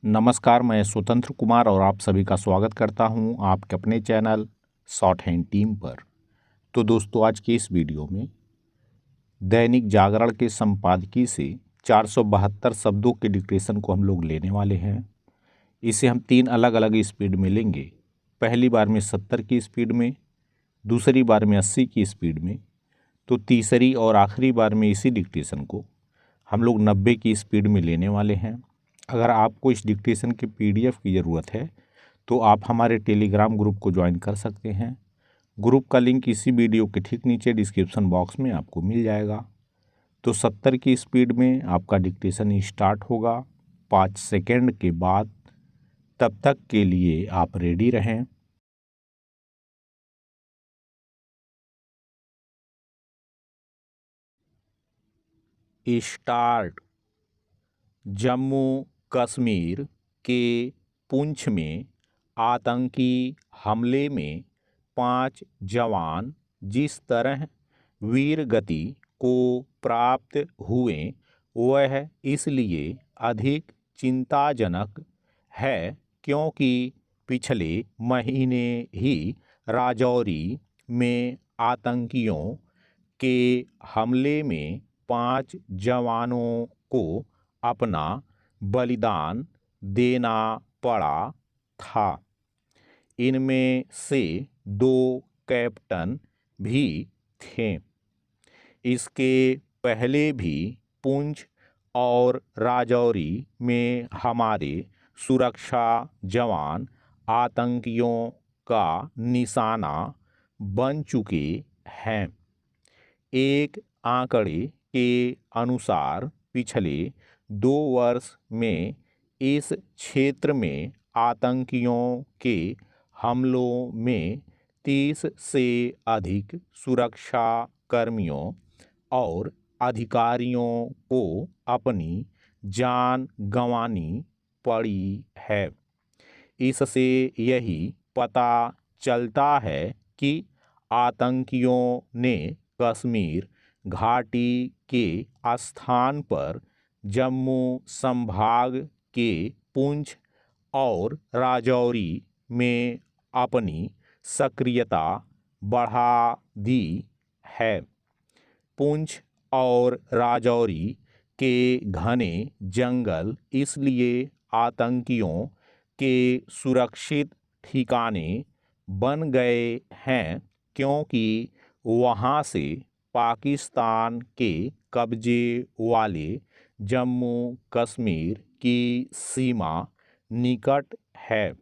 नमस्कार, मैं स्वतंत्र कुमार और आप सभी का स्वागत करता हूं आपके अपने चैनल शॉर्ट हैंड टीम पर। तो दोस्तों, आज के इस वीडियो में दैनिक जागरण के संपादकीय से 472 शब्दों के डिक्टेशन को हम लोग लेने वाले हैं। इसे हम 3 अलग अलग स्पीड में लेंगे। पहली बार में 70 की स्पीड में, दूसरी बार में 80 की स्पीड में, तो तीसरी और आखिरी बार में इसी डिक्टेशन को हम लोग 90 की स्पीड में लेने वाले हैं। अगर आपको इस डिक्टेशन के पीडीएफ की ज़रूरत है तो आप हमारे टेलीग्राम ग्रुप को ज्वाइन कर सकते हैं। ग्रुप का लिंक इसी वीडियो के ठीक नीचे डिस्क्रिप्शन बॉक्स में आपको मिल जाएगा। तो 70 की स्पीड में आपका डिक्टेशन स्टार्ट होगा 5 सेकेंड के बाद। तब तक के लिए आप रेडी रहें। स्टार्ट। जम्मू कश्मीर के पुंछ में आतंकी हमले में 5 जवान जिस तरह वीर गति को प्राप्त हुए वह इसलिए अधिक चिंताजनक है क्योंकि पिछले महीने ही राजौरी में आतंकियों के हमले में 5 जवानों को अपना बलिदान देना पड़ा था। इनमें से 2 कैप्टन भी थे। इसके पहले भी पुंछ और राजौरी में हमारे सुरक्षा जवान आतंकियों का निशाना बन चुके हैं। एक आंकड़े के अनुसार पिछले 2 वर्ष में इस क्षेत्र में आतंकियों के हमलों में 30 से अधिक सुरक्षा कर्मियों और अधिकारियों को अपनी जान गंवानी पड़ी है। इससे यही पता चलता है कि आतंकियों ने कश्मीर घाटी के स्थान पर जम्मू संभाग के पुंछ और राजौरी में अपनी सक्रियता बढ़ा दी है। पुंछ और राजौरी के घने जंगल इसलिए आतंकियों के सुरक्षित ठिकाने बन गए हैं क्योंकि वहां से पाकिस्तान के कब्जे वाले जम्मू कश्मीर की सीमा निकट है।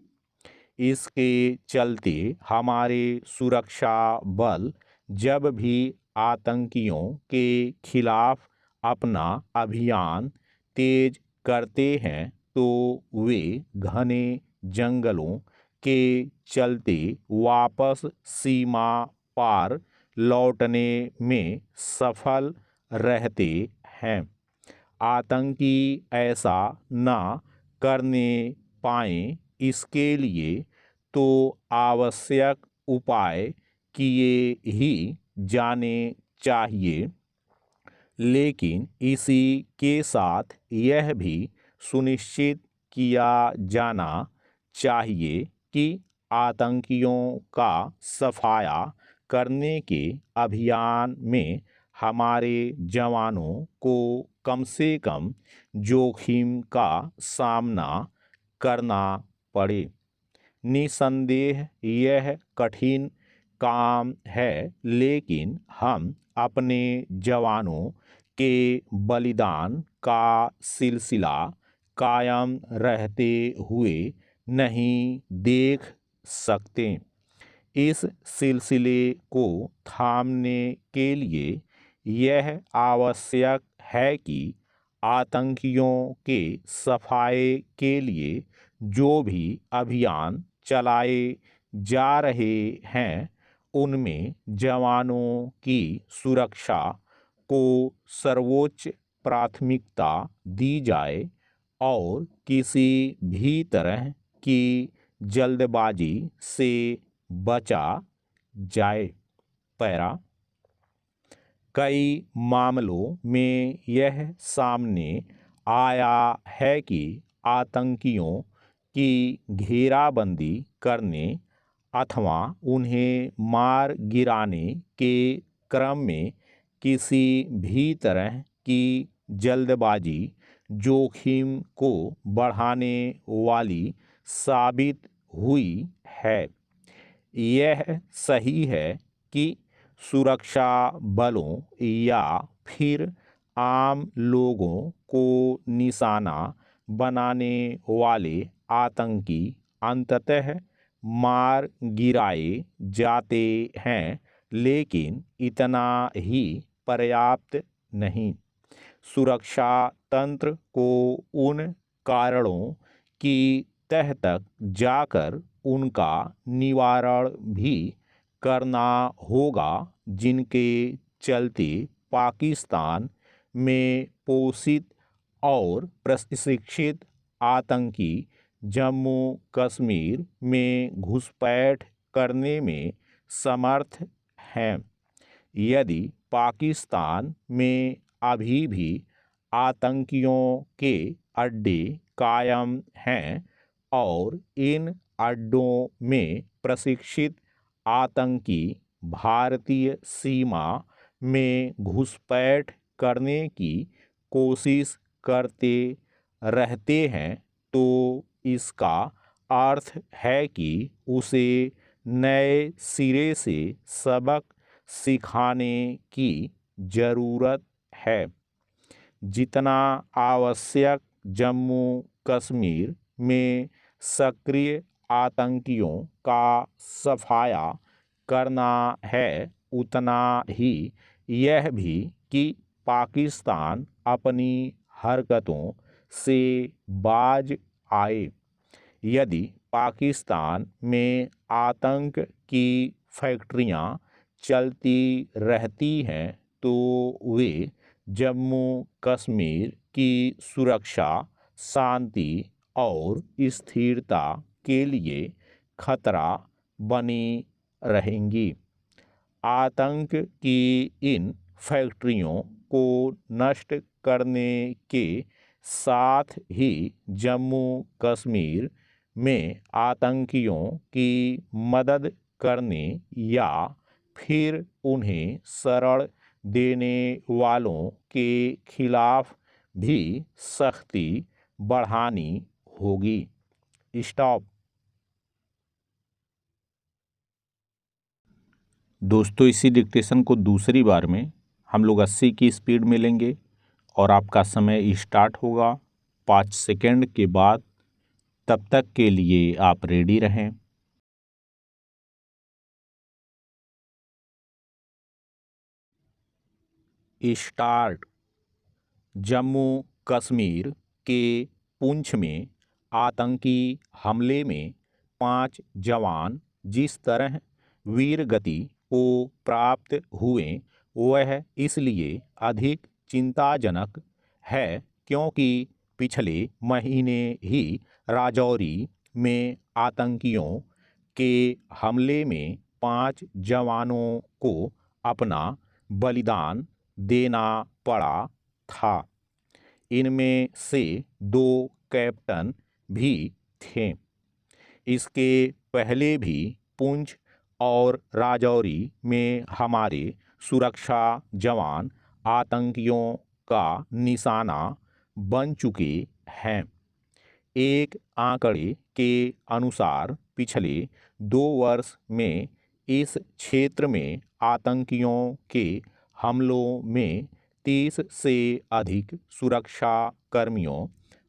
इसके चलते हमारे सुरक्षा बल जब भी आतंकियों के खिलाफ अपना अभियान तेज करते हैं तो वे घने जंगलों के चलते वापस सीमा पार लौटने में सफल रहते हैं। आतंकी ऐसा ना करने पाएं इसके लिए तो आवश्यक उपाय किए ही जाने चाहिए, लेकिन इसी के साथ यह भी सुनिश्चित किया जाना चाहिए कि आतंकियों का सफाया करने के अभियान में हमारे जवानों को कम से कम जोखिम का सामना करना पड़े। निसंदेह यह कठिन काम है, लेकिन हम अपने जवानों के बलिदान का सिलसिला कायम रहते हुए नहीं देख सकते। इस सिलसिले को थामने के लिए यह आवश्यक है कि आतंकियों के सफाए के लिए जो भी अभियान चलाए जा रहे हैं उनमें जवानों की सुरक्षा को सर्वोच्च प्राथमिकता दी जाए और किसी भी तरह की जल्दबाजी से बचा जाए। पैरा। कई मामलों में यह सामने आया है कि आतंकियों की घेराबंदी करने अथवा उन्हें मार गिराने के क्रम में किसी भी तरह की जल्दबाजी जोखिम को बढ़ाने वाली साबित हुई है। यह सही है कि सुरक्षा बलों या फिर आम लोगों को निशाना बनाने वाले आतंकी अंततः मार गिराए जाते हैं, लेकिन इतना ही पर्याप्त नहीं। सुरक्षा तंत्र को उन कारणों की तह तक जाकर उनका निवारण भी करना होगा जिनके चलते पाकिस्तान में पोषित और प्रशिक्षित आतंकी जम्मू कश्मीर में घुसपैठ करने में समर्थ हैं। यदि पाकिस्तान में अभी भी आतंकियों के अड्डे कायम हैं और इन अड्डों में प्रशिक्षित आतंकी भारतीय सीमा में घुसपैठ करने की कोशिश करते रहते हैं, तो इसका अर्थ है कि उसे नए सिरे से सबक सिखाने की ज़रूरत है। जितना आवश्यक जम्मू कश्मीर में सक्रिय आतंकियों का सफाया करना है, उतना ही यह भी कि पाकिस्तान अपनी हरकतों से बाज आए। यदि पाकिस्तान में आतंक की फैक्ट्रियां चलती रहती हैं, तो वे जम्मू कश्मीर की सुरक्षा, शांति और स्थिरता के लिए खतरा बनी रहेंगी। आतंक की इन फैक्ट्रियों को नष्ट करने के साथ ही जम्मू कश्मीर में आतंकियों की मदद करने या फिर उन्हें शरण देने वालों के खिलाफ भी सख्ती बढ़ानी होगी। स्टॉप। दोस्तों, इसी डिक्टेशन को दूसरी बार में हम लोग 80 की स्पीड में लेंगे और आपका समय स्टार्ट होगा 5 सेकंड के बाद। तब तक के लिए आप रेडी रहें। स्टार्ट। जम्मू कश्मीर के पुंछ में आतंकी हमले में 5 जवान जिस तरह वीरगति को प्राप्त हुए, वह इसलिए अधिक चिंताजनक है क्योंकि पिछले महीने ही राजौरी में आतंकियों के हमले में 5 जवानों को अपना बलिदान देना पड़ा था। इनमें से 2 कैप्टन भी थे। इसके पहले भी पुंछ और राजौरी में हमारे सुरक्षा जवान आतंकियों का निशाना बन चुके हैं। एक आंकड़े के अनुसार पिछले 2 वर्ष में इस क्षेत्र में आतंकियों के हमलों में 30 से अधिक सुरक्षा कर्मियों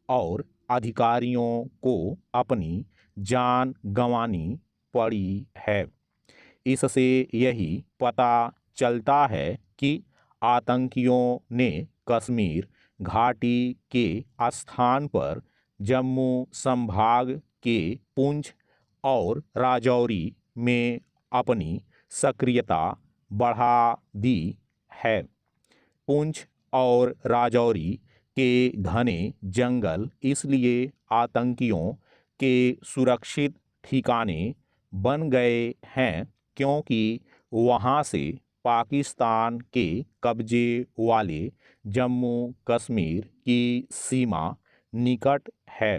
और अधिकारियों को अपनी जान गंवानी पड़ी है। इससे यही पता चलता है कि आतंकियों ने कश्मीर घाटी के स्थान पर जम्मू संभाग के पुंछ और राजौरी में अपनी सक्रियता बढ़ा दी है। पुंछ और राजौरी के घने जंगल इसलिए आतंकियों के सुरक्षित ठिकाने बन गए हैं क्योंकि वहां से पाकिस्तान के कब्जे वाले जम्मू कश्मीर की सीमा निकट है।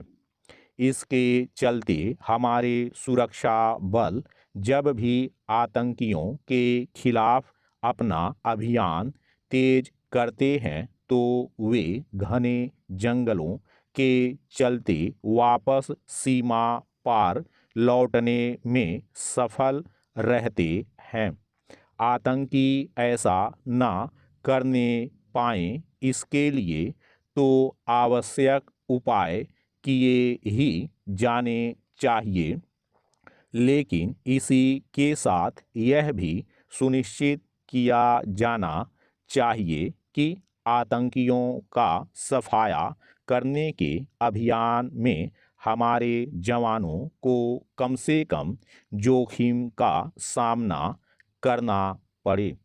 इसके चलते हमारे सुरक्षा बल जब भी आतंकियों के खिलाफ अपना अभियान तेज करते हैं तो वे घने जंगलों के चलते वापस सीमा पार लौटने में सफल रहते हैं। आतंकी ऐसा ना करने पाएं, इसके लिए तो आवश्यक उपाय किए ही जाने चाहिए, लेकिन इसी के साथ यह भी सुनिश्चित किया जाना चाहिए कि आतंकियों का सफाया करने के अभियान में हमारे जवानों को कम से कम जोखिम का सामना करना पड़े।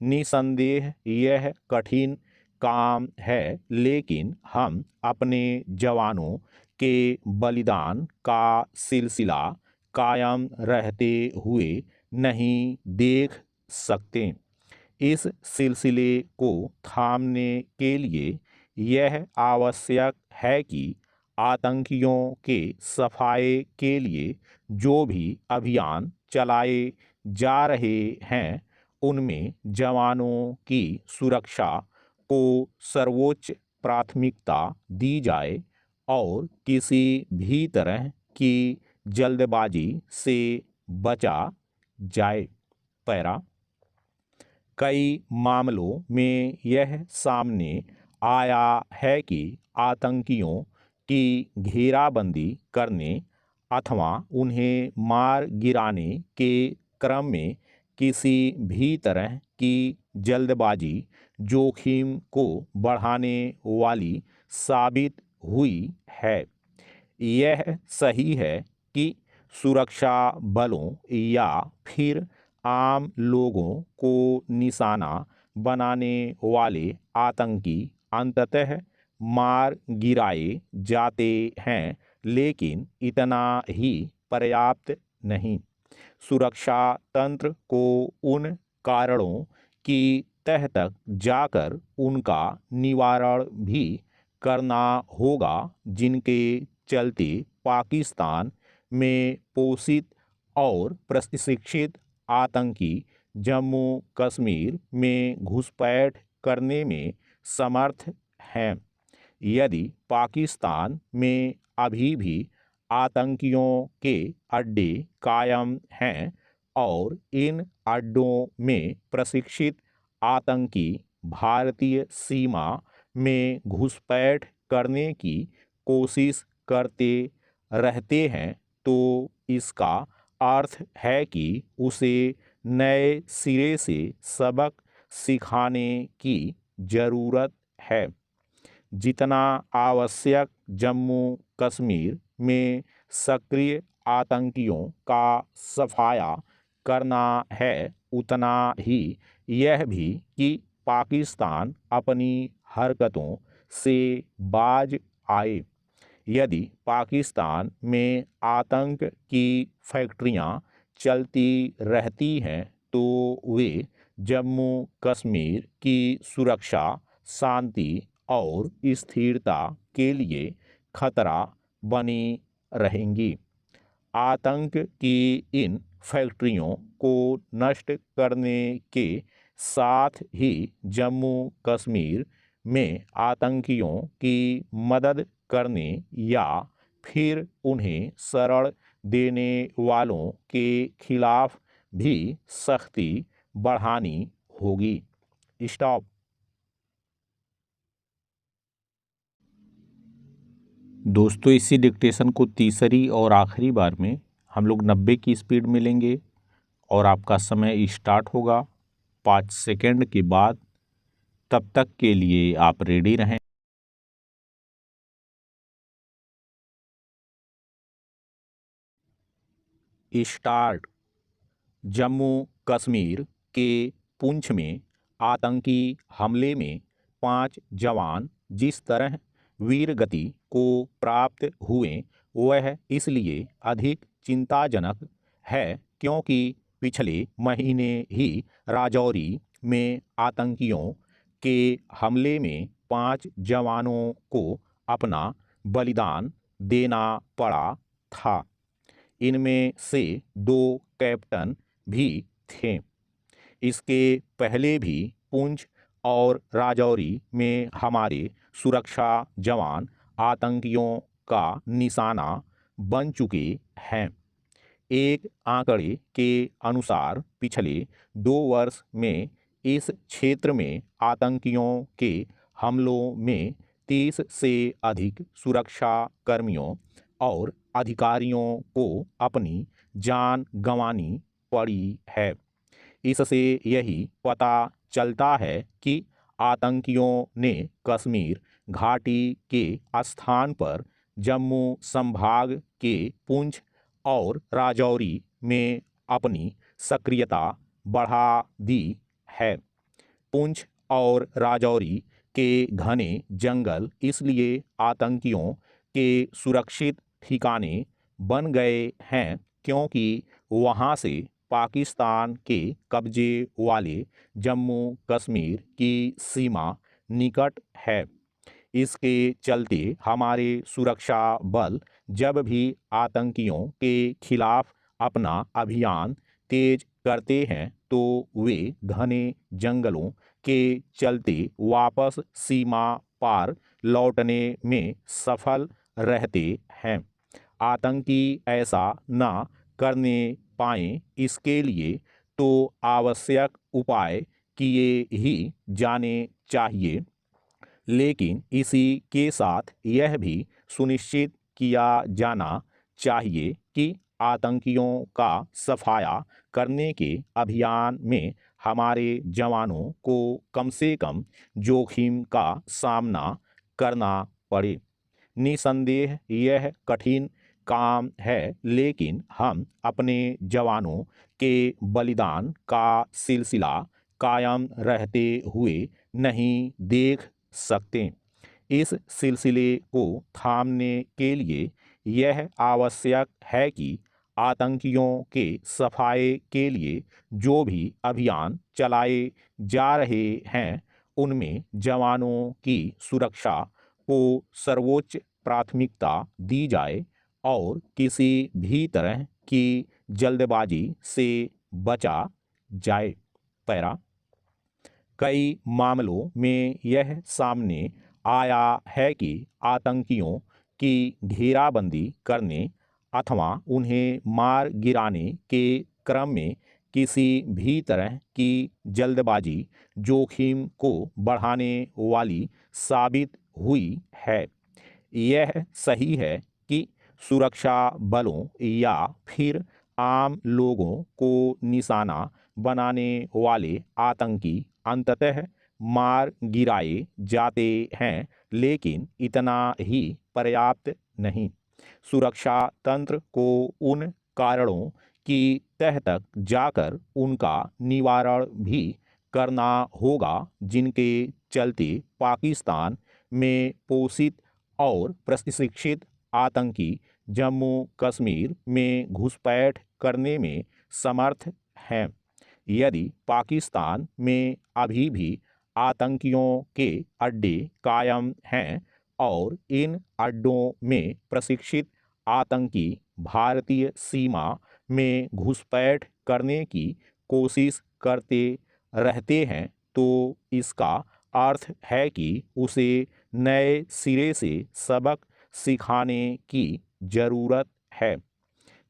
निसंदेह यह कठिन काम है, लेकिन हम अपने जवानों के बलिदान का सिलसिला कायम रहते हुए नहीं देख सकते। इस सिलसिले को थामने के लिए यह आवश्यक है कि आतंकियों के सफाये के लिए जो भी अभियान चलाए जा रहे हैं उनमें जवानों की सुरक्षा को सर्वोच्च प्राथमिकता दी जाए और किसी भी तरह की जल्दबाजी से बचा जाए। पैरा कई मामलों में यह सामने आया है कि आतंकियों की घेराबंदी करने अथवा उन्हें मार गिराने के क्रम में किसी भी तरह की जल्दबाजी जोखिम को बढ़ाने वाली साबित हुई है। यह सही है कि सुरक्षा बलों या फिर आम लोगों को निशाना बनाने वाले आतंकी अंततः मार गिराए जाते हैं, लेकिन इतना ही पर्याप्त नहीं। सुरक्षा तंत्र को उन कारणों की तह तक जाकर उनका निवारण भी करना होगा जिनके चलते पाकिस्तान में पोषित और प्रशिक्षित आतंकी जम्मू कश्मीर में घुसपैठ करने में समर्थ हैं। यदि पाकिस्तान में अभी भी आतंकियों के अड्डे कायम हैं और इन अड्डों में प्रशिक्षित आतंकी भारतीय सीमा में घुसपैठ करने की कोशिश करते रहते हैं, तो इसका अर्थ है कि उसे नए सिरे से सबक सिखाने की ज़रूरत है। जितना आवश्यक जम्मू कश्मीर में सक्रिय आतंकियों का सफाया करना है, उतना ही यह भी कि पाकिस्तान अपनी हरकतों से बाज आए। यदि पाकिस्तान में आतंक की फैक्ट्रियां चलती रहती हैं तो वे जम्मू कश्मीर की सुरक्षा, शांति और स्थिरता के लिए खतरा बनी रहेंगी। आतंक की इन फैक्ट्रियों को नष्ट करने के साथ ही जम्मू कश्मीर में आतंकियों की मदद करने या फिर उन्हें शरण देने वालों के खिलाफ भी सख्ती बढ़ानी होगी। स्टॉप। दोस्तों, इसी डिक्टेशन को तीसरी और आखिरी बार में हम लोग 90 की स्पीड में लेंगे और आपका समय स्टार्ट होगा 5 सेकंड के बाद। तब तक के लिए आप रेडी रहें। स्टार्ट। जम्मू कश्मीर के पुंछ में आतंकी हमले में 5 जवान जिस तरह वीरगति को प्राप्त हुए वह इसलिए अधिक चिंताजनक है क्योंकि पिछले महीने ही राजौरी में आतंकियों के हमले में 5 जवानों को अपना बलिदान देना पड़ा था। इनमें से 2 कैप्टन भी थे। इसके पहले भी पुंछ और राजौरी में हमारे सुरक्षा जवान आतंकियों का निशाना बन चुके हैं। एक आंकड़े के अनुसार पिछले 2 वर्ष में इस क्षेत्र में आतंकियों के हमलों में 30 से अधिक सुरक्षा कर्मियों और अधिकारियों को अपनी जान गंवानी पड़ी है। इससे यही पता चलता है कि आतंकियों ने कश्मीर घाटी के स्थान पर जम्मू संभाग के पुंछ और राजौरी में अपनी सक्रियता बढ़ा दी है। पुंछ और राजौरी के घने जंगल इसलिए आतंकियों के सुरक्षित ठिकाने बन गए हैं क्योंकि वहां से पाकिस्तान के कब्जे वाले जम्मू कश्मीर की सीमा निकट है। इसके चलते हमारे सुरक्षा बल जब भी आतंकियों के खिलाफ अपना अभियान तेज करते हैं तो वे घने जंगलों के चलते वापस सीमा पार लौटने में सफल रहते हैं। आतंकी ऐसा न करने पाएं इसके लिए तो आवश्यक उपाय किए ही जाने चाहिए, लेकिन इसी के साथ यह भी सुनिश्चित किया जाना चाहिए कि आतंकियों का सफाया करने के अभियान में हमारे जवानों को कम से कम जोखिम का सामना करना पड़े। निसंदेह यह कठिन काम है, लेकिन हम अपने जवानों के बलिदान का सिलसिला कायम रहते हुए नहीं देख सकते। इस सिलसिले को थामने के लिए यह आवश्यक है कि आतंकियों के सफाए के लिए जो भी अभियान चलाए जा रहे हैं उनमें जवानों की सुरक्षा को सर्वोच्च प्राथमिकता दी जाए और किसी भी तरह की जल्दबाजी से बचा जाए। पैरा कई मामलों में यह सामने आया है कि आतंकियों की घेराबंदी करने अथवा उन्हें मार गिराने के क्रम में किसी भी तरह की जल्दबाजी जोखिम को बढ़ाने वाली साबित हुई है। यह सही है कि सुरक्षा बलों या फिर आम लोगों को निशाना बनाने वाले आतंकी अंततः मार गिराए जाते हैं, लेकिन इतना ही पर्याप्त नहीं। सुरक्षा तंत्र को उन कारणों की तह तक जाकर उनका निवारण भी करना होगा जिनके चलते पाकिस्तान में पोषित और प्रशिक्षित आतंकी जम्मू कश्मीर में घुसपैठ करने में समर्थ हैं। यदि पाकिस्तान में अभी भी आतंकियों के अड्डे कायम हैं और इन अड्डों में प्रशिक्षित आतंकी भारतीय सीमा में घुसपैठ करने की कोशिश करते रहते हैं तो इसका अर्थ है कि उसे नए सिरे से सबक सिखाने की ज़रूरत है।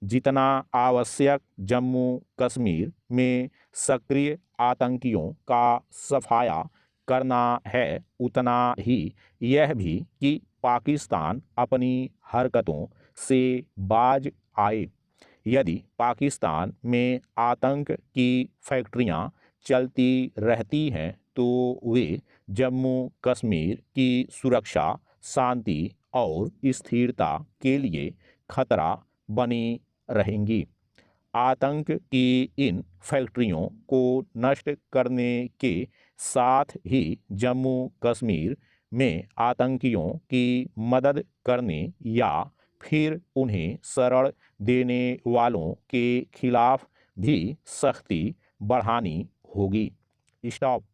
जितना आवश्यक जम्मू कश्मीर में सक्रिय आतंकियों का सफाया करना है उतना ही यह भी कि पाकिस्तान अपनी हरकतों से बाज आए। यदि पाकिस्तान में आतंक की फैक्ट्रियां चलती रहती हैं तो वे जम्मू कश्मीर की सुरक्षा, शांति और स्थिरता के लिए खतरा बनी रहेंगी। आतंक की इन फैक्ट्रियों को नष्ट करने के साथ ही जम्मू कश्मीर में आतंकियों की मदद करने या फिर उन्हें शरण देने वालों के खिलाफ भी सख्ती बढ़ानी होगी। स्टॉप।